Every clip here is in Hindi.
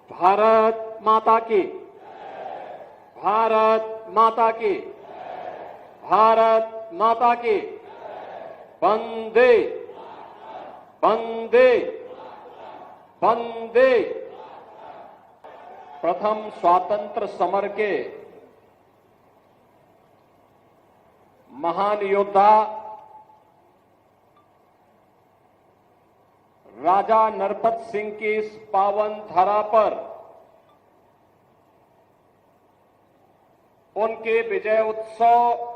भारत माता की, भारत माता की, भारत माता की। वंदे वंदे वंदे। प्रथम स्वातंत्र समर के महान योद्धा राजा नरपत सिंह की इस पावन धरा पर उनके विजय उत्सव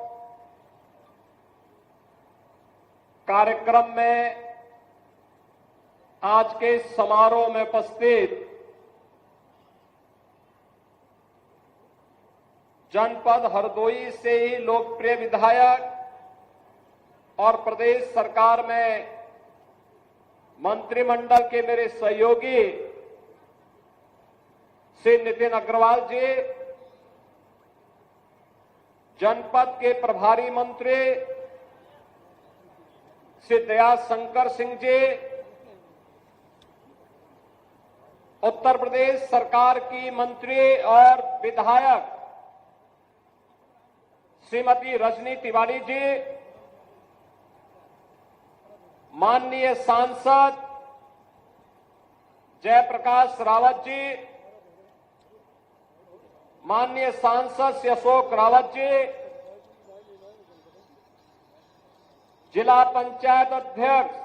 कार्यक्रम में आज के समारोह में उपस्थित जनपद हरदोई से ही लोकप्रिय विधायक और प्रदेश सरकार में मंत्रिमंडल के मेरे सहयोगी श्री नितिन अग्रवाल जी, जनपद के प्रभारी मंत्री श्री दयाशंकर सिंह जी, उत्तर प्रदेश सरकार की मंत्री और विधायक श्रीमती रजनी तिवारी जी, माननीय सांसद जयप्रकाश रावत जी, माननीय सांसद श्री अशोक रावत जी, जिला पंचायत अध्यक्ष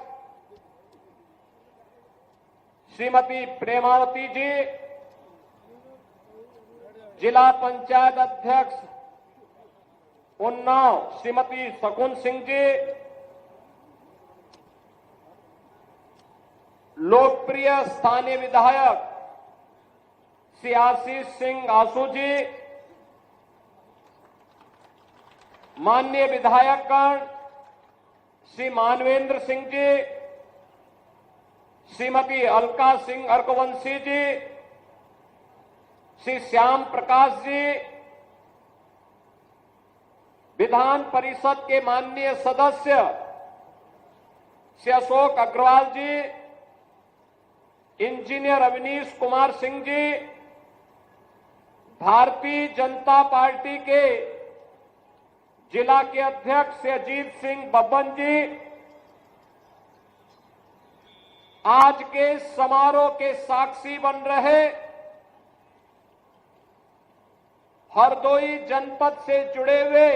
श्रीमती प्रेमावती जी, जिला पंचायत अध्यक्ष उन्नाव श्रीमती शकुन सिंह जी, लोकप्रिय स्थानीय विधायक श्री आशीष सिंह आसू जी, माननीय विधायकगण श्री मानवेंद्र सिंह जी, श्रीमती अलका सिंह अर्कवंशी जी, श्री श्याम प्रकाश जी, विधान परिषद के माननीय सदस्य श्री अशोक अग्रवाल जी, इंजीनियर अवनीश कुमार सिंह जी, भारतीय जनता पार्टी के जिला के अध्यक्ष श्री अजीत सिंह बब्बन जी, आज के समारोह के साक्षी बन रहे हरदोई जनपद से जुड़े हुए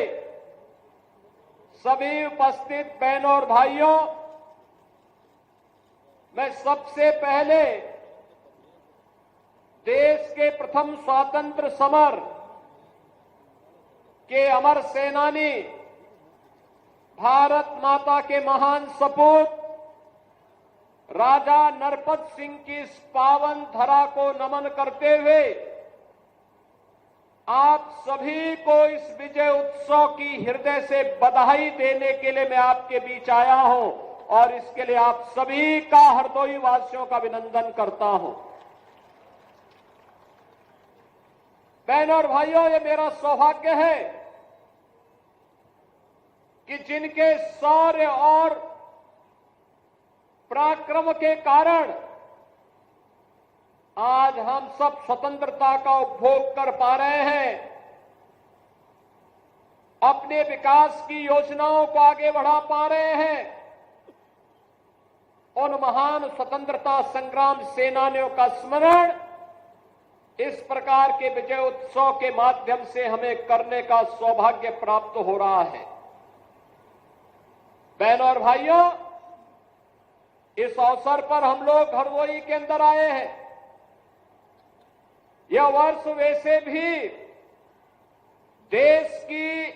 सभी उपस्थित बहनों और भाइयों, मैं सबसे पहले देश के प्रथम स्वतंत्र समर के अमर सेनानी भारत माता के महान सपूत राजा नरपत सिंह की इस पावन धरा को नमन करते हुए आप सभी को इस विजय उत्सव की हृदय से बधाई देने के लिए मैं आपके बीच आया हूं और इसके लिए आप सभी का हरदोई वासियों का अभिनंदन करता हूं। बहनों और भाइयों, ये मेरा सौभाग्य है कि जिनके शौर्य और पराक्रम के कारण आज हम सब स्वतंत्रता का उपभोग कर पा रहे हैं, अपने विकास की योजनाओं को आगे बढ़ा पा रहे हैं, उन महान स्वतंत्रता संग्राम सेनानियों का स्मरण इस प्रकार के विजय उत्सव के माध्यम से हमें करने का सौभाग्य प्राप्त हो रहा है। बहनों और भाइयों, इस अवसर पर हम लोग हरदोई के अंदर आए हैं। यह वर्ष वैसे भी देश की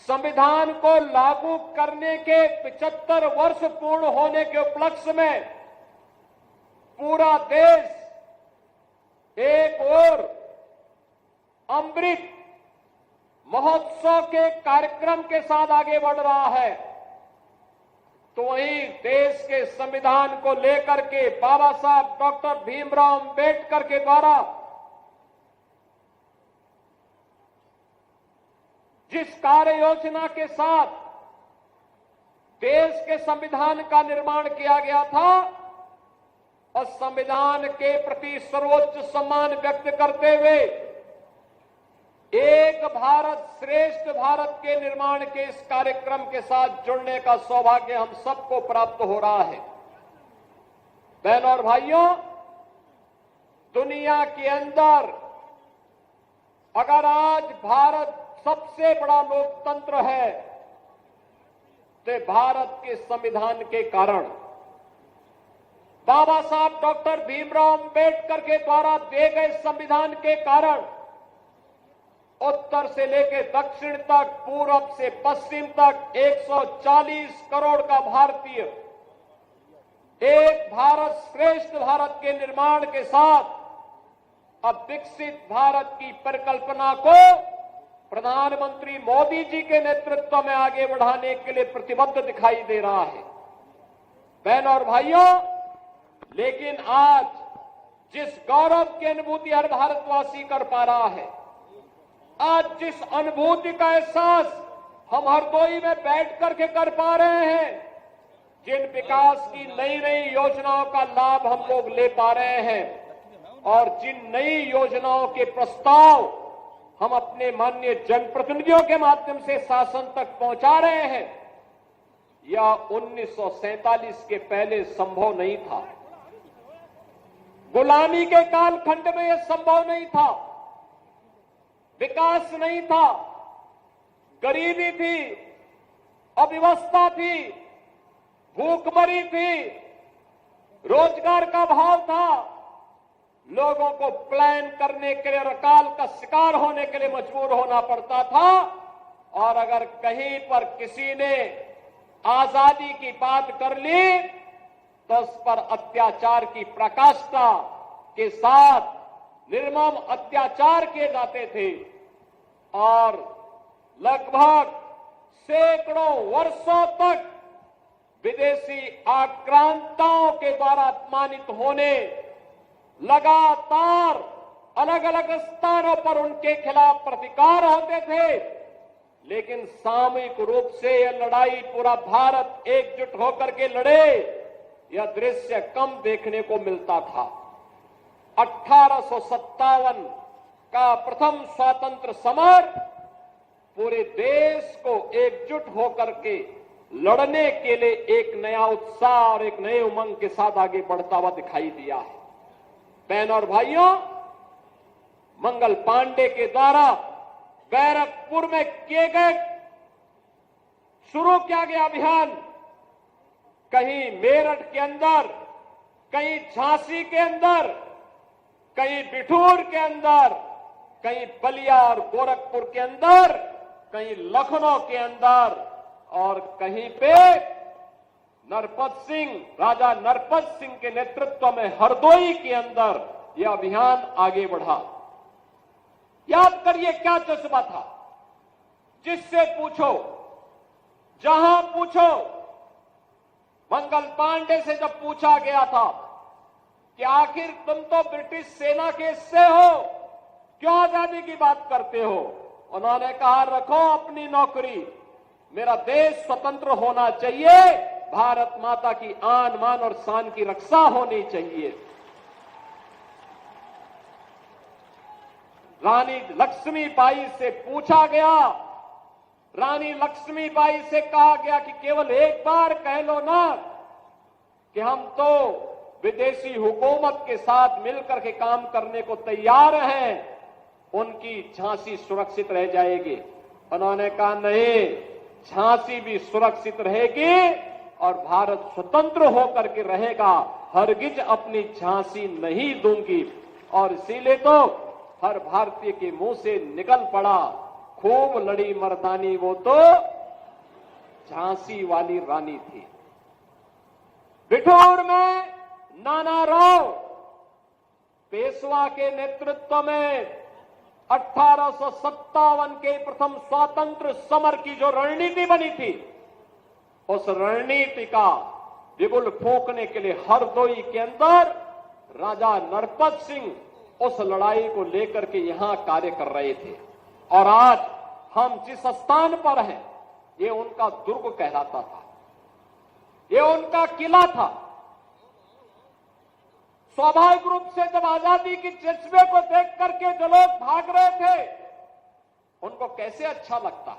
संविधान को लागू करने के 75 वर्ष पूर्ण होने के उपलक्ष्य में पूरा देश एक ओर अमृत महोत्सव के कार्यक्रम के साथ आगे बढ़ रहा है, तो वहीं देश के संविधान को लेकर के बाबा साहब डॉक्टर भीमराव अंबेडकर के द्वारा जिस कार्य योजना के साथ देश के संविधान का निर्माण किया गया था, और संविधान के प्रति सर्वोच्च सम्मान व्यक्त करते हुए एक भारत श्रेष्ठ भारत के निर्माण के इस कार्यक्रम के साथ जुड़ने का सौभाग्य हम सबको प्राप्त हो रहा है। बहनों और भाइयों, दुनिया के अंदर अगर आज भारत सबसे बड़ा लोकतंत्र है तो भारत के संविधान के कारण, बाबा साहब डॉक्टर भीमराव अंबेडकर के द्वारा दिए गए संविधान के कारण उत्तर से लेकर दक्षिण तक, पूरब से पश्चिम तक 140 करोड़ का भारतीय एक भारत श्रेष्ठ भारत के निर्माण के साथ अब विकसित भारत की परिकल्पना को प्रधानमंत्री मोदी जी के नेतृत्व में आगे बढ़ाने के लिए प्रतिबद्ध दिखाई दे रहा है। बहनों और भाइयों, लेकिन आज जिस गौरव की अनुभूति हर भारतवासी कर पा रहा है, आज जिस अनुभूति का एहसास हम हरदोई में बैठ करके कर पा रहे हैं, जिन विकास की नई नई योजनाओं का लाभ हम लोग ले पा रहे हैं और जिन नई योजनाओं के प्रस्ताव हम अपने माननीय जनप्रतिनिधियों के माध्यम से शासन तक पहुंचा रहे हैं, यह 1947 के पहले संभव नहीं था। गुलामी के कालखंड में यह संभव नहीं था। विकास नहीं था, गरीबी थी, अव्यवस्था थी, भूखमरी थी, रोजगार का अभाव था, लोगों को प्लान करने के लिए अकाल का शिकार होने के लिए मजबूर होना पड़ता था। और अगर कहीं पर किसी ने आजादी की बात कर ली तो उस पर अत्याचार की प्रकाष्ठा के साथ निर्मम अत्याचार किए जाते थे और लगभग सैकड़ों वर्षों तक विदेशी आक्रांताओं के द्वारा अपमानित होने, लगातार अलग अलग स्थानों पर उनके खिलाफ प्रतिकार होते थे, लेकिन सामूहिक रूप से यह लड़ाई पूरा भारत एकजुट होकर के लड़े, यह दृश्य कम देखने को मिलता था। 1857 का प्रथम स्वतंत्र समर पूरे देश को एकजुट होकर के लड़ने के लिए एक नया उत्साह और एक नए उमंग के साथ आगे बढ़ता हुआ दिखाई दिया है। बहनों और भाइयों, मंगल पांडे के द्वारा बैरकपुर में किए गए शुरू किया गया अभियान कहीं मेरठ के अंदर, कहीं झांसी के अंदर, कहीं बिठूर के अंदर, कहीं बलिया और गोरखपुर के अंदर, कहीं लखनऊ के अंदर और कहीं पे राजा नरपत सिंह के नेतृत्व में हरदोई के अंदर यह अभियान आगे बढ़ा। याद करिए क्या जज्बा था। जिससे पूछो, जहां पूछो, मंगल पांडे से जब पूछा गया था कि आखिर तुम तो ब्रिटिश सेना के हिस्से हो, क्यों आजादी की बात करते हो, उन्होंने कहा रखो अपनी नौकरी, मेरा देश स्वतंत्र होना चाहिए, भारत माता की आन मान और शान की रक्षा होनी चाहिए। रानी लक्ष्मीबाई से पूछा गया, रानी लक्ष्मीबाई से कहा गया कि केवल एक बार कह लो ना कि हम तो विदेशी हुकूमत के साथ मिलकर के काम करने को तैयार हैं, उनकी झांसी सुरक्षित रह जाएगी। उन्होंने कहा नहीं, झांसी भी सुरक्षित रहेगी और भारत स्वतंत्र होकर के रहेगा, हरगिज अपनी झांसी नहीं दूंगी। और इसीलिए तो हर भारतीय के मुंह से निकल पड़ा, खूब लड़ी मर्दानी वो तो झांसी वाली रानी थी। बिठूर में नाना राव पेशवा के नेतृत्व में 1857 के प्रथम स्वातंत्र समर की जो रणनीति बनी थी, उस रणनीति का बिगुल फूंकने के लिए हरदोई के अंदर राजा नरपत सिंह उस लड़ाई को लेकर के यहां कार्य कर रहे थे। और आज हम जिस स्थान पर हैं, ये उनका दुर्ग कहलाता था, ये उनका किला था। स्वाभाविक रूप से जब आजादी की जज्बे को देख करके जो लोग भाग रहे थे, उनको कैसे अच्छा लगता,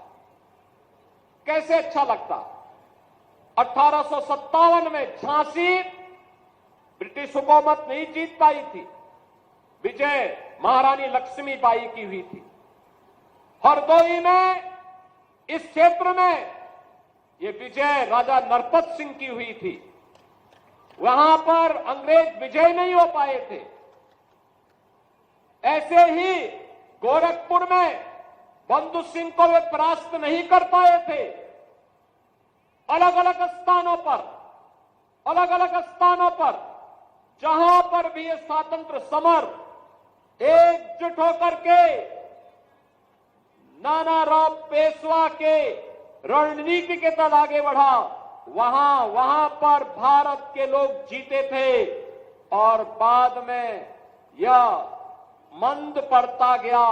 कैसे अच्छा लगता। 1857 में झांसी ब्रिटिश हुकूमत नहीं जीत पाई थी, विजय महारानी लक्ष्मीबाई की हुई थी। हरदोई में, इस क्षेत्र में ये विजय राजा नरपत सिंह की हुई थी। वहां पर अंग्रेज विजय नहीं हो पाए थे। ऐसे ही गोरखपुर में बंधु सिंह को वे परास्त नहीं कर पाए थे। अलग अलग स्थानों पर जहां पर भी ये स्वातंत्र समर एकजुट होकर के नानाराव पेशवा के रणनीति के तहत आगे बढ़ा, वहां पर भारत के लोग जीते थे। और बाद में यह मंद पड़ता गया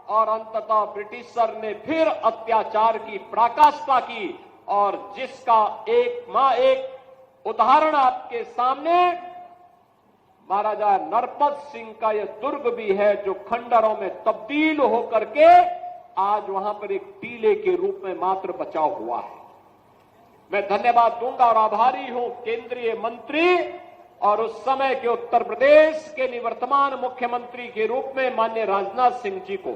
और अंततः ब्रिटिशर ने फिर अत्याचार की पराकाष्ठा की। और जिसका एक उदाहरण आपके सामने महाराजा नरपत सिंह का यह दुर्ग भी है, जो खंडरों में तब्दील होकर के आज वहां पर एक टीले के रूप में मात्र बचा हुआ है। मैं धन्यवाद दूंगा और आभारी हूं केंद्रीय मंत्री और उस समय के उत्तर प्रदेश के निवर्तमान मुख्यमंत्री के रूप में माननीय राजनाथ सिंह जी को,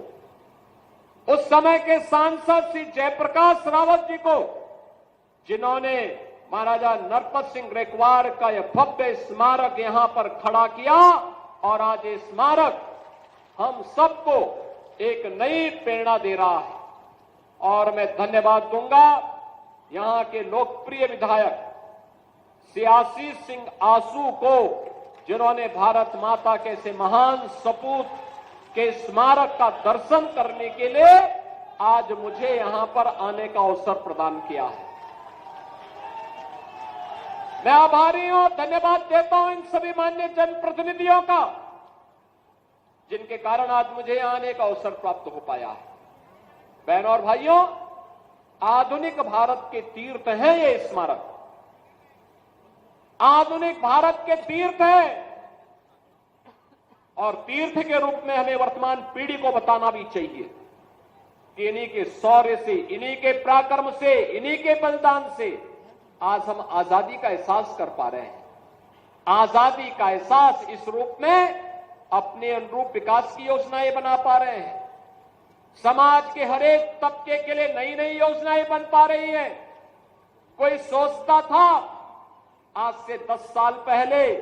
उस समय के सांसद श्री जयप्रकाश रावत जी को, जिन्होंने महाराजा नरपत सिंह रेकवार का यह भव्य स्मारक यहां पर खड़ा किया। और आज ये स्मारक हम सबको एक नई प्रेरणा दे रहा है। और मैं धन्यवाद दूंगा यहां के लोकप्रिय विधायक सियासी सिंह आंसू को, जिन्होंने भारत माता के ऐसे महान सपूत के स्मारक का दर्शन करने के लिए आज मुझे यहां पर आने का अवसर प्रदान किया है। मैं आभारी हूं, धन्यवाद देता हूं इन सभी माननीय जनप्रतिनिधियों का, जिनके कारण आज मुझे आने का अवसर प्राप्त हो पाया है। बहनों और भाइयों, आधुनिक भारत के तीर्थ है ये स्मारक, आधुनिक भारत के तीर्थ है। और तीर्थ के रूप में हमें वर्तमान पीढ़ी को बताना भी चाहिए कि इन्हीं के शौर्य से, इन्हीं के पराक्रम से, इन्हीं के बलिदान से आज हम आजादी का एहसास कर पा रहे हैं। आजादी का एहसास इस रूप में अपने अनुरूप विकास की योजनाएं बना पा रहे हैं। समाज के हर एक तबके के लिए नई नई योजनाएं बन पा रही है। कोई सोचता था आज से 10 साल पहले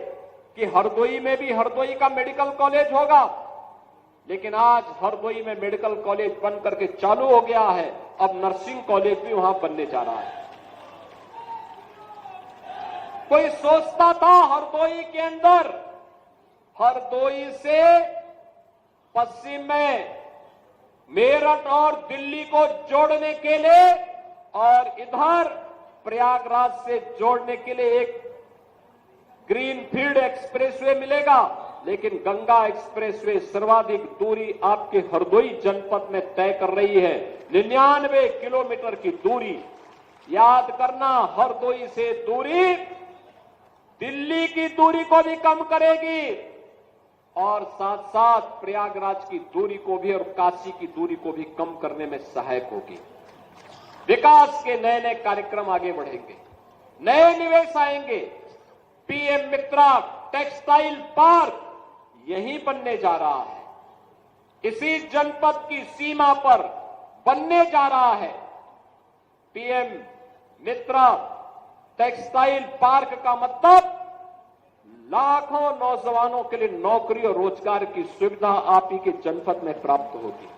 कि हरदोई में भी हरदोई का मेडिकल कॉलेज होगा, लेकिन आज हरदोई में मेडिकल कॉलेज बन करके चालू हो गया है। अब नर्सिंग कॉलेज भी वहां बनने जा रहा है। कोई सोचता था हरदोई के अंदर, हरदोई से पश्चिम में मेरठ और दिल्ली को जोड़ने के लिए और इधर प्रयागराज से जोड़ने के लिए एक ग्रीनफील्ड एक्सप्रेसवे मिलेगा, लेकिन गंगा एक्सप्रेसवे सर्वाधिक दूरी आपके हरदोई जनपद में तय कर रही है। 99 किलोमीटर की दूरी। याद करना, हरदोई से दूरी दिल्ली की दूरी को भी कम करेगी और साथ साथ प्रयागराज की दूरी को भी और काशी की दूरी को भी कम करने में सहायक होगी। विकास के नए नए कार्यक्रम आगे बढ़ेंगे, नए निवेश आएंगे। पीएम मित्रा टेक्सटाइल पार्क यहीं बनने जा रहा है, इसी जनपद की सीमा पर बनने जा रहा है। पीएम मित्रा टेक्सटाइल पार्क का मतलब लाखों नौजवानों के लिए नौकरी और रोजगार की सुविधा आप ही के जनपद में प्राप्त होगी।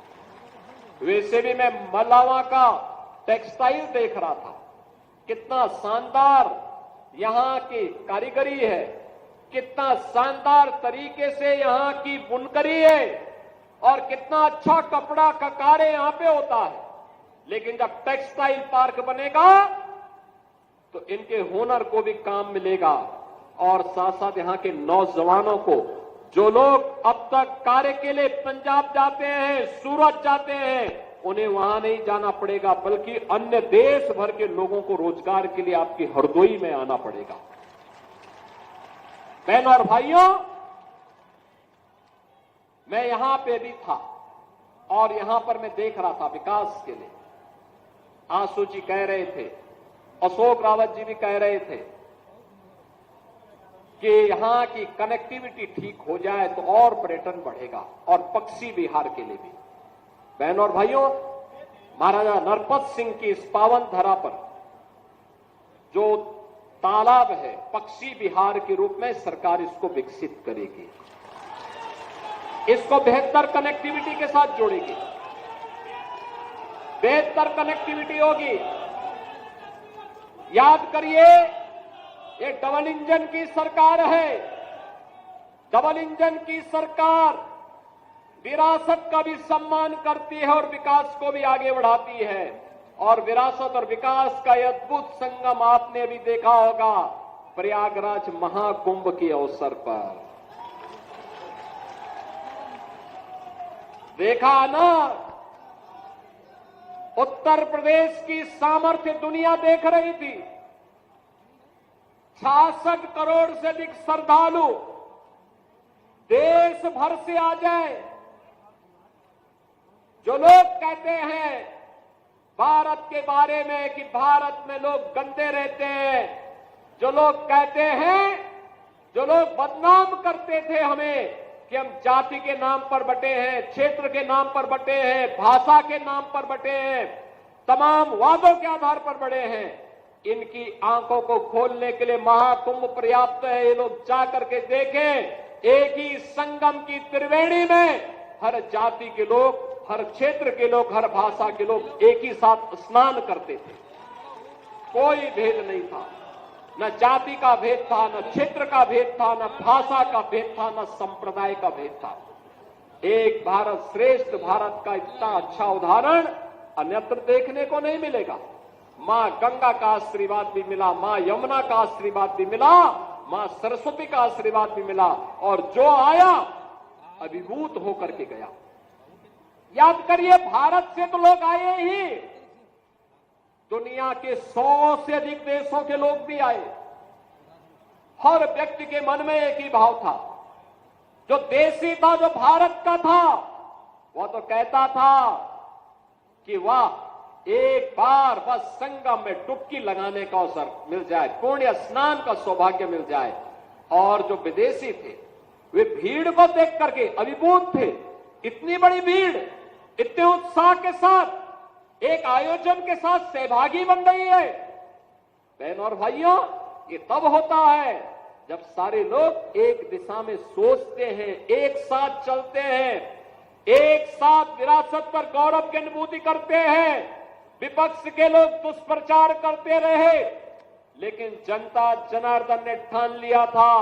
वैसे भी मैं मलावा का टेक्सटाइल देख रहा था, कितना शानदार यहां की कारीगरी है, कितना शानदार तरीके से यहां की बुनकरी है और कितना अच्छा कपड़ा का कार्य यहां पे होता है। लेकिन जब टेक्सटाइल पार्क बनेगा तो इनके हुनर को भी काम मिलेगा और साथ साथ यहां के नौजवानों को, जो लोग अब तक कार्य के लिए पंजाब जाते हैं, सूरत जाते हैं, उन्हें वहां नहीं जाना पड़ेगा, बल्कि अन्य देश भर के लोगों को रोजगार के लिए आपकी हरदोई में आना पड़ेगा। बहनों और भाइयों, मैं यहां पे भी था और यहां पर मैं देख रहा था विकास के लिए। आंसू जी कह रहे थे, अशोक रावत जी भी कह रहे थे कि यहां की कनेक्टिविटी ठीक हो जाए तो और पर्यटन बढ़ेगा और पक्षी बिहार के लिए भी। बहनों और भाइयों, महाराजा नरपत सिंह की इस पावन धरा पर जो तालाब है, पक्षी बिहार के रूप में सरकार इसको विकसित करेगी, इसको बेहतर कनेक्टिविटी के साथ जोड़ेगी, बेहतर कनेक्टिविटी होगी। याद करिए, ये डबल इंजन की सरकार है। डबल इंजन की सरकार विरासत का भी सम्मान करती है और विकास को भी आगे बढ़ाती है। और विरासत और विकास का यह अद्भुत संगम आपने भी देखा होगा प्रयागराज महाकुंभ के अवसर पर। देखा ना, उत्तर प्रदेश की सामर्थ्य दुनिया देख रही थी। 66 करोड़ से अधिक श्रद्धालु देश भर से आ जाए। जो लोग कहते हैं भारत के बारे में कि भारत में लोग गंदे रहते हैं, जो लोग कहते हैं, जो लोग बदनाम करते थे हमें कि हम जाति के नाम पर बटे हैं, क्षेत्र के नाम पर बटे हैं, भाषा के नाम पर बटे हैं, तमाम वादों के आधार पर बड़े हैं, इनकी आंखों को खोलने के लिए महाकुंभ पर्याप्त है। ये लोग जाकर के देखें, एक ही संगम की त्रिवेणी में हर जाति के लोग, हर क्षेत्र के लोग, हर भाषा के लोग एक ही साथ स्नान करते थे। कोई भेद नहीं था, न जाति का भेद था, न क्षेत्र का भेद था, न भाषा का भेद था, न संप्रदाय का भेद था। एक भारत श्रेष्ठ भारत का इतना अच्छा उदाहरण अन्यत्र देखने को नहीं मिलेगा। मां गंगा का आशीर्वाद भी मिला, मां यमुना का आशीर्वाद भी मिला, मां सरस्वती का आशीर्वाद भी मिला, और जो आया अभिभूत होकर के गया। याद करिए, भारत से तो लोग आए ही, दुनिया के 100 से अधिक देशों के लोग भी आए। हर व्यक्ति के मन में एक ही भाव था, जो देशी था, जो भारत का था, वह तो कहता था कि वाह, एक बार बस संगम में डुबकी लगाने का अवसर मिल जाए, पुण्य स्नान का सौभाग्य मिल जाए। और जो विदेशी थे वे भीड़ को देख करके अभिभूत थे। इतनी बड़ी भीड़ इतने उत्साह के साथ एक आयोजन के साथ सहभागी बन रही है। बहनों और भाइयों, ये तब होता है जब सारे लोग एक दिशा में सोचते हैं, एक साथ चलते हैं, एक साथ विरासत पर गौरव की अनुभूति करते हैं। विपक्ष के लोग दुष्प्रचार करते रहे, लेकिन जनता जनार्दन ने ठान लिया था,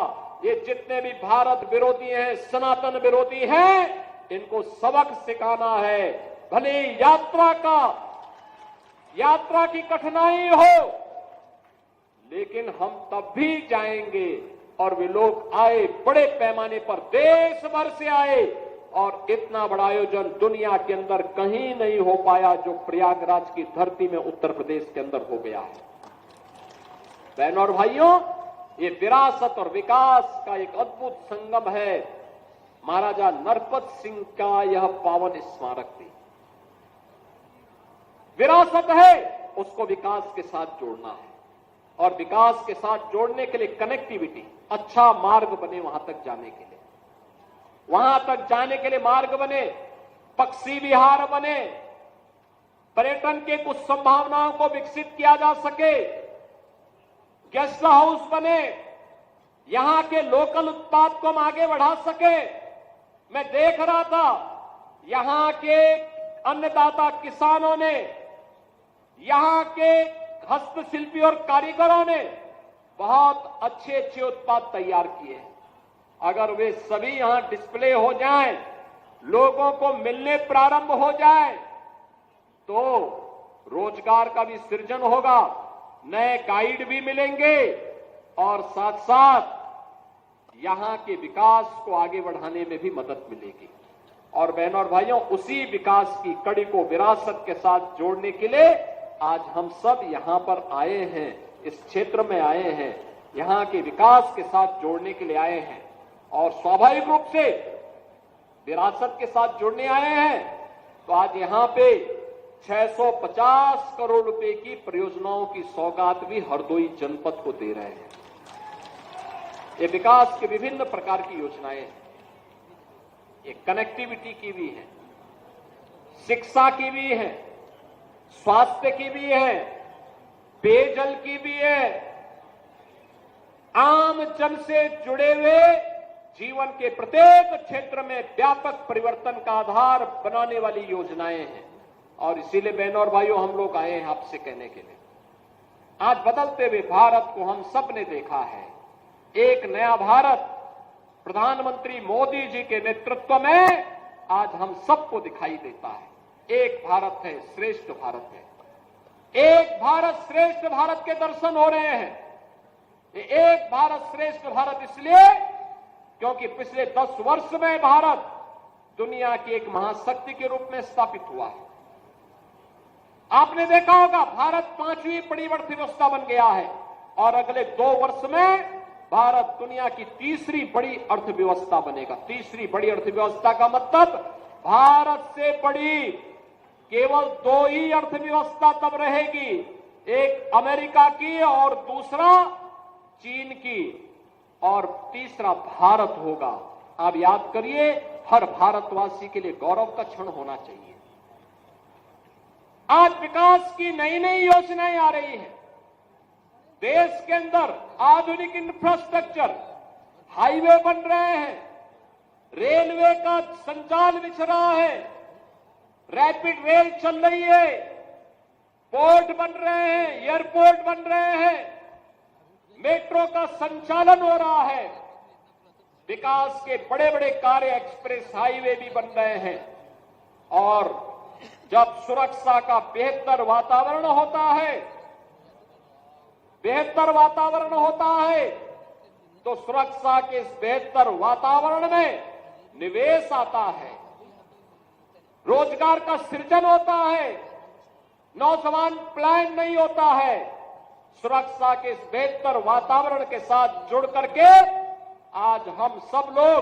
ये जितने भी भारत विरोधी हैं, सनातन विरोधी हैं, इनको सबक सिखाना है। भले यात्रा की कठिनाई हो, लेकिन हम तब भी जाएंगे। और वे लोग आए, बड़े पैमाने पर देश भर से आए, और इतना बड़ा आयोजन दुनिया के अंदर कहीं नहीं हो पाया जो प्रयागराज की धरती में उत्तर प्रदेश के अंदर हो गया है। बहनों और भाइयों, ये विरासत और विकास का एक अद्भुत संगम है। महाराजा नरपत सिंह का यह पावन स्मारक थी। विरासत है, उसको विकास के साथ जोड़ना है, और विकास के साथ जोड़ने के लिए कनेक्टिविटी, अच्छा मार्ग बने वहां तक जाने के लिए, वहां तक जाने के लिए मार्ग बने, पक्षी विहार बने, पर्यटन के कुछ संभावनाओं को विकसित किया जा सके, गेस्ट हाउस बने, यहां के लोकल उत्पाद को हम आगे बढ़ा सके। मैं देख रहा था, यहां के अन्नदाता किसानों ने, यहां के हस्तशिल्पी और कारीगरों ने बहुत अच्छे अच्छे उत्पाद तैयार किए हैं। अगर वे सभी यहां डिस्प्ले हो जाएं, लोगों को मिलने प्रारंभ हो जाए, तो रोजगार का भी सृजन होगा, नए गाइड भी मिलेंगे, और साथ साथ यहां के विकास को आगे बढ़ाने में भी मदद मिलेगी। और बहनों और भाइयों, उसी विकास की कड़ी को विरासत के साथ जोड़ने के लिए आज हम सब यहां पर आए हैं, इस क्षेत्र में आए हैं, यहां के विकास के साथ जोड़ने के लिए आए हैं। और स्वाभाविक रूप से विरासत के साथ जुड़ने आए हैं, तो आज यहां पे 650 करोड़ रुपए की परियोजनाओं की सौगात भी हरदोई जनपद को दे रहे हैं। ये विकास के विभिन्न प्रकार की योजनाएं हैं। ये कनेक्टिविटी की भी है, शिक्षा की भी है, स्वास्थ्य की भी है, पेयजल की भी है, आम जन से जुड़े हुए जीवन के प्रत्येक क्षेत्र में व्यापक परिवर्तन का आधार बनाने वाली योजनाएं हैं। और इसीलिए बहनों और भाइयों, हम लोग आए हैं आपसे कहने के लिए, आज बदलते हुए भारत को हम सब ने देखा है। एक नया भारत प्रधानमंत्री मोदी जी के नेतृत्व में आज हम सबको दिखाई देता है। एक भारत है, श्रेष्ठ भारत है। एक भारत श्रेष्ठ भारत के दर्शन हो रहे हैं। एक भारत श्रेष्ठ भारत इसलिए क्योंकि पिछले 10 वर्ष में भारत दुनिया की एक महाशक्ति के रूप में स्थापित हुआ है। आपने देखा होगा, भारत 5वीं बड़ी अर्थव्यवस्था बन गया है और अगले 2 वर्ष में भारत दुनिया की 3री बड़ी अर्थव्यवस्था बनेगा। 3री बड़ी अर्थव्यवस्था का मतलब भारत से बड़ी केवल 2 ही अर्थव्यवस्था तब रहेगी, एक अमेरिका की और दूसरा चीन की, और तीसरा भारत होगा। आप याद करिए, हर भारतवासी के लिए गौरव का क्षण होना चाहिए। आज विकास की नई नई योजनाएं आ रही हैं। देश के अंदर आधुनिक इंफ्रास्ट्रक्चर, हाईवे बन रहे हैं, रेलवे का संचार बिछ रहा है, रैपिड रेल चल रही है, पोर्ट बन रहे हैं, एयरपोर्ट बन रहे हैं, मेट्रो का संचालन हो रहा है, विकास के बड़े बड़े कार्य, एक्सप्रेस हाईवे भी बन रहे हैं। और जब सुरक्षा का बेहतर वातावरण होता है तो सुरक्षा के इस बेहतर वातावरण में निवेश आता है, रोजगार का सृजन होता है, नौजवान प्लान नहीं होता है। सुरक्षा के इस बेहतर वातावरण के साथ जुड़ करके आज हम सब लोग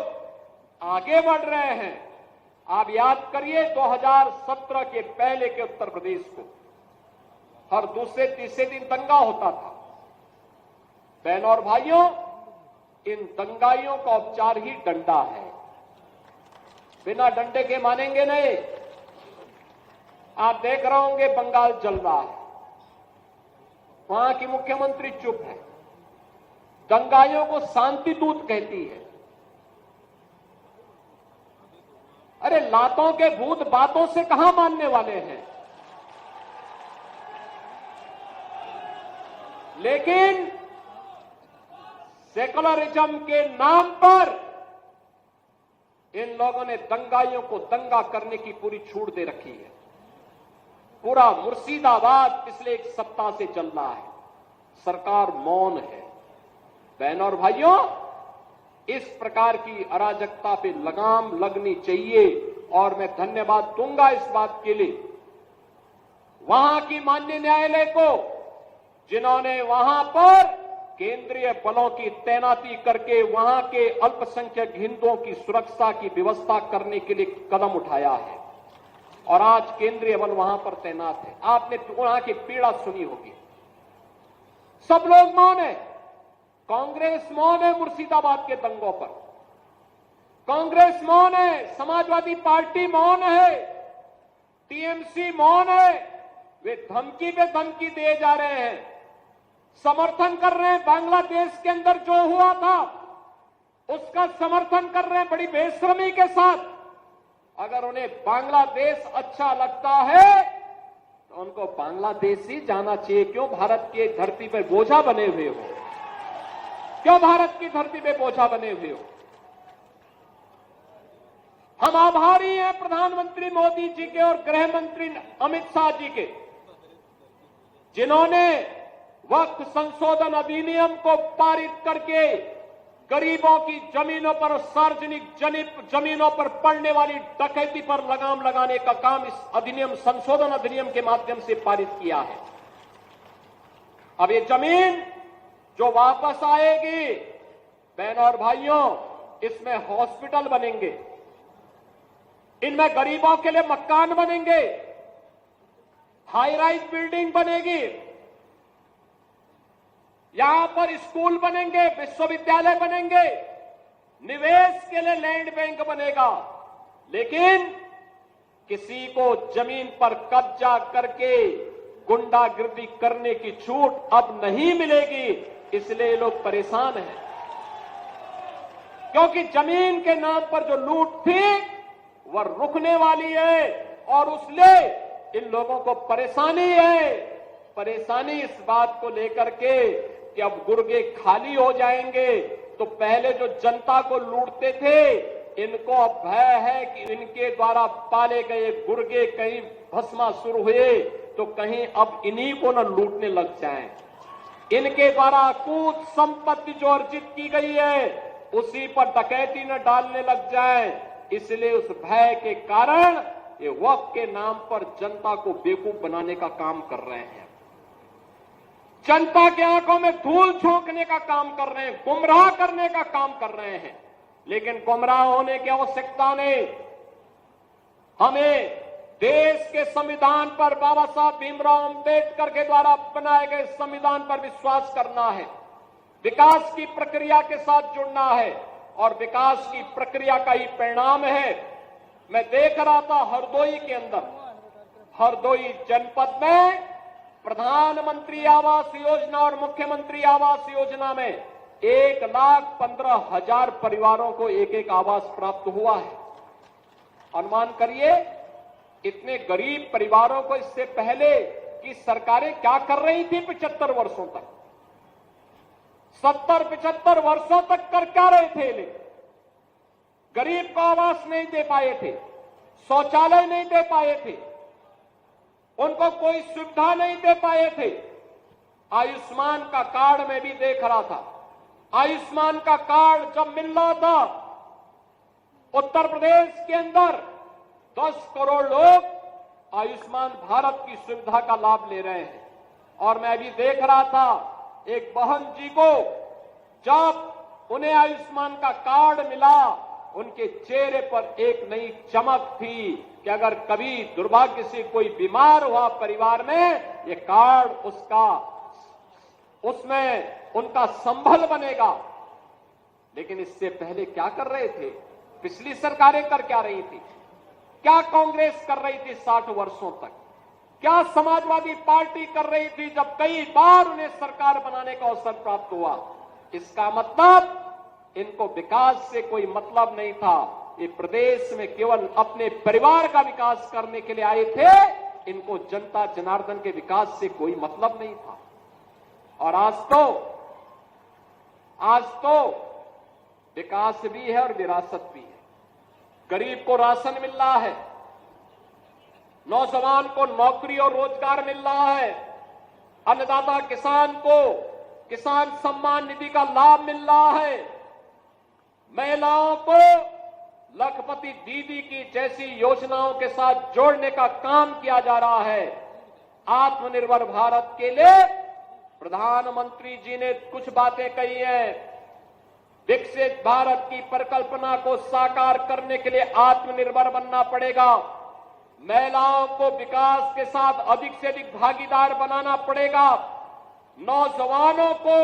आगे बढ़ रहे हैं। आप याद करिए 2017 के पहले के उत्तर प्रदेश को हर दूसरे तीसरे दिन दंगा होता था। बहनों और भाइयों, इन दंगाइयों का उपचार ही डंडा है। बिना डंडे के मानेंगे नहीं। आप देख रहे होंगे बंगाल जल रहा है, वहां की मुख्यमंत्री चुप है, दंगाइयों को शांति दूत कहती है। अरे लातों के भूत बातों से कहां मानने वाले हैं। लेकिन सेकुलरिज्म के नाम पर इन लोगों ने दंगाइयों को दंगा करने की पूरी छूट दे रखी है। पूरा मुर्शिदाबाद पिछले 1 सप्ताह से चल रहा है, सरकार मौन है। बहनों और भाइयों, इस प्रकार की अराजकता पे लगाम लगनी चाहिए और मैं धन्यवाद दूंगा इस बात के लिए वहां की माननीय न्यायालय को, जिन्होंने वहां पर केंद्रीय बलों की तैनाती करके वहां के अल्पसंख्यक हिंदुओं की सुरक्षा की व्यवस्था करने के लिए कदम उठाया है और आज केंद्रीय बल वहां पर तैनात है। आपने वहां की पीड़ा सुनी होगी। सब लोग मौन है। कांग्रेस मौन है मुर्शिदाबाद के दंगों पर, कांग्रेस मौन है, समाजवादी पार्टी मौन है, टीएमसी मौन है। वे धमकी पे धमकी दिए जा रहे हैं, समर्थन कर रहे हैं। बांग्लादेश के अंदर जो हुआ था उसका समर्थन कर रहे हैं बड़ी बेशर्मी के साथ। अगर उन्हें बांग्लादेश अच्छा लगता है तो उनको बांग्लादेश ही जाना चाहिए। क्यों भारत की धरती पर बोझा बने हुए हो? क्यों भारत की धरती पे बोझा बने हुए हो? हम आभारी हैं प्रधानमंत्री मोदी जी के और गृह मंत्री अमित शाह जी के, जिन्होंने वक्फ संशोधन अधिनियम को पारित करके गरीबों की जमीनों पर, सार्वजनिक जमीनों पर पड़ने वाली डकैती पर लगाम लगाने का काम इस अधिनियम, संशोधन अधिनियम के माध्यम से पारित किया है। अब ये जमीन जो वापस आएगी, बहनों और भाइयों, इसमें हॉस्पिटल बनेंगे, इनमें गरीबों के लिए मकान बनेंगे, हाई राइज बिल्डिंग बनेगी, यहां पर स्कूल बनेंगे, विश्वविद्यालय बनेंगे, निवेश के लिए लैंड बैंक बनेगा। लेकिन किसी को जमीन पर कब्जा करके गुंडागिर्दी करने की छूट अब नहीं मिलेगी, इसलिए लोग परेशान हैं। क्योंकि जमीन के नाम पर जो लूट थी वह रुकने वाली है और उसलिए इन लोगों को परेशानी है। परेशानी इस बात को लेकर के कि अब गुर्गे खाली हो जाएंगे, तो पहले जो जनता को लूटते थे इनको अब भय है कि इनके द्वारा पाले गए गुर्गे कहीं भस्मासुर हुए तो कहीं अब इन्हीं को न लूटने लग जाएं। इनके द्वारा कूद संपत्ति जो अर्जित की गई है उसी पर डकैती न डालने लग जाए, इसलिए उस भय के कारण ये वक्त के नाम पर जनता को बेवकूफ बनाने का काम कर रहे हैं, जनता के आंखों में धूल झोंकने का काम कर रहे हैं, गुमराह करने का काम कर रहे हैं। लेकिन गुमराह होने की आवश्यकता नहीं। हमें देश के संविधान पर, बाबा साहब भीमराव अंबेडकर के द्वारा बनाए गए संविधान पर विश्वास करना है, विकास की प्रक्रिया के साथ जुड़ना है और विकास की प्रक्रिया का ही परिणाम है। मैं देख रहा था हरदोई के अंदर, हरदोई जनपद में प्रधानमंत्री आवास योजना और मुख्यमंत्री आवास योजना में 1,15,000 परिवारों को एक एक आवास प्राप्त हुआ है। अनुमान करिए इतने गरीब परिवारों को इससे पहले की सरकारें क्या कर रही थी 75 वर्षों तक, 70-75 वर्षों तक कर क्या रहे थे। लेकिन गरीब को आवास नहीं दे पाए थे, शौचालय नहीं दे पाए थे, उनको कोई सुविधा नहीं दे पाए थे। आयुष्मान का कार्ड मैं भी देख रहा था, आयुष्मान का कार्ड जब मिल रहा था उत्तर प्रदेश के अंदर 10 करोड़ लोग आयुष्मान भारत की सुविधा का लाभ ले रहे हैं। और मैं भी देख रहा था एक बहन जी को जब उन्हें आयुष्मान का कार्ड मिला, उनके चेहरे पर एक नई चमक थी कि अगर कभी दुर्भाग्य से कोई बीमार हुआ परिवार में, ये कार्ड उसमें उनका संबल बनेगा। लेकिन इससे पहले क्या कर रहे थे, पिछली सरकारें कर क्या रही थी, क्या कांग्रेस कर रही थी 60 वर्षों तक, क्या समाजवादी पार्टी कर रही थी जब कई बार उन्हें सरकार बनाने का अवसर प्राप्त हुआ। इसका मतलब इनको विकास से कोई मतलब नहीं था, ये प्रदेश में केवल अपने परिवार का विकास करने के लिए आए थे, इनको जनता जनार्दन के विकास से कोई मतलब नहीं था। और आज तो विकास भी है और विरासत भी है। गरीब को राशन मिल रहा है, नौजवान को नौकरी और रोजगार मिल रहा है, अन्नदाता किसान को किसान सम्मान निधि का लाभ मिल रहा है, महिलाओं को लखपति दीदी की जैसी योजनाओं के साथ जोड़ने का काम किया जा रहा है। आत्मनिर्भर भारत के लिए प्रधानमंत्री जी ने कुछ बातें कही हैं। विकसित भारत की परिकल्पना को साकार करने के लिए आत्मनिर्भर बनना पड़ेगा, महिलाओं को विकास के साथ अधिक से अधिक भागीदार बनाना पड़ेगा, नौजवानों को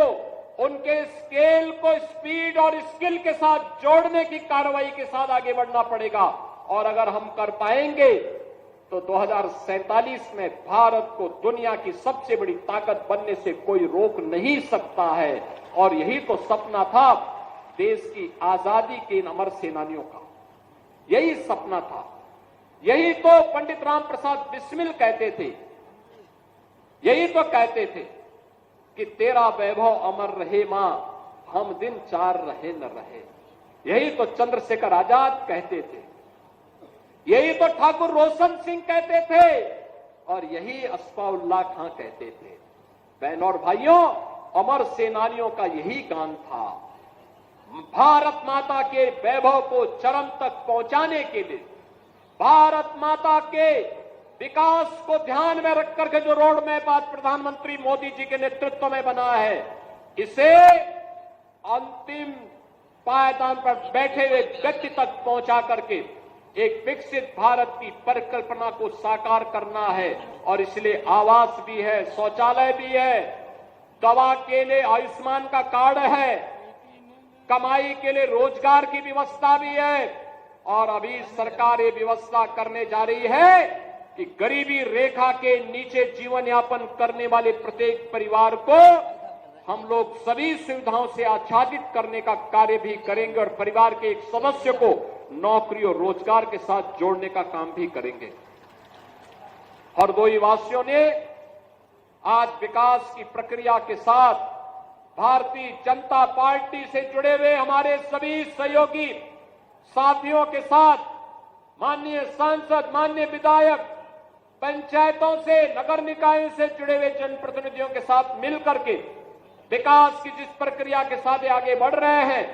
उनके स्केल को स्पीड और स्किल के साथ जोड़ने की कार्रवाई के साथ आगे बढ़ना पड़ेगा। और अगर हम कर पाएंगे तो 2047 में भारत को दुनिया की सबसे बड़ी ताकत बनने से कोई रोक नहीं सकता है। और यही तो सपना था देश की आजादी के इन अमर सेनानियों का, यही सपना था। यही तो पंडित राम प्रसाद बिस्मिल कहते थे, यही तो कहते थे कि तेरा वैभव अमर रहे मां, हम दिन चार रहे न रहे। यही तो चंद्रशेखर आजाद कहते थे, यही तो ठाकुर रोशन सिंह कहते थे और यही अस्फाउल्लाह खां कहते थे। बहनों और भाइयों, अमर सेनानियों का यही गान था। भारत माता के वैभव को चरम तक पहुंचाने के लिए, भारत माता के विकास को ध्यान में रख करके जो रोड मैप आज प्रधानमंत्री मोदी जी के नेतृत्व में बना है, इसे अंतिम पायदान पर बैठे हुए व्यक्ति तक पहुंचा करके एक विकसित भारत की परिकल्पना को साकार करना है और इसलिए आवास भी है, शौचालय भी है, दवा के लिए आयुष्मान का कार्ड है, कमाई के लिए रोजगार की व्यवस्था भी है और अभी सरकार ये व्यवस्था करने जा रही है कि गरीबी रेखा के नीचे जीवन यापन करने वाले प्रत्येक परिवार को हम लोग सभी सुविधाओं से आच्छादित करने का कार्य भी करेंगे और परिवार के एक सदस्य को नौकरी और रोजगार के साथ जोड़ने का काम भी करेंगे। हरदोई वासियों ने आज विकास की प्रक्रिया के साथ भारतीय जनता पार्टी से जुड़े हुए हमारे सभी सहयोगी साथियों के साथ, माननीय सांसद, माननीय विधायक, पंचायतों से, नगर निकायों से जुड़े हुए जनप्रतिनिधियों के साथ मिलकर के विकास की जिस प्रक्रिया के साथ आगे बढ़ रहे हैं,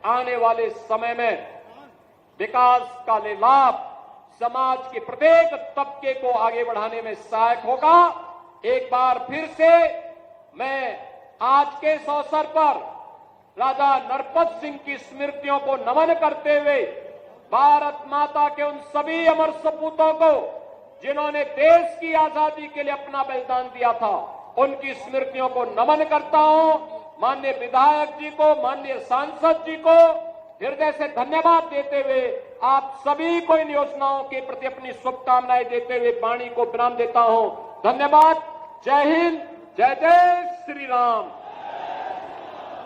आने वाले समय में विकास का लाभ समाज के प्रत्येक तबके को आगे बढ़ाने में सहायक होगा। एक बार फिर से मैं आज के इस अवसर पर राजा नरपत सिंह की स्मृतियों को नमन करते हुए भारत माता के उन सभी अमर सपूतों को जिन्होंने देश की आजादी के लिए अपना बलिदान दिया था, उनकी स्मृतियों को नमन करता हूं। माननीय विधायक जी को, माननीय सांसद जी को हृदय से धन्यवाद देते हुए आप सभी को इन योजनाओं के प्रति अपनी शुभकामनाएं देते हुए वाणी को विराम देता हूं। धन्यवाद। जय हिंद, जय जय श्री राम।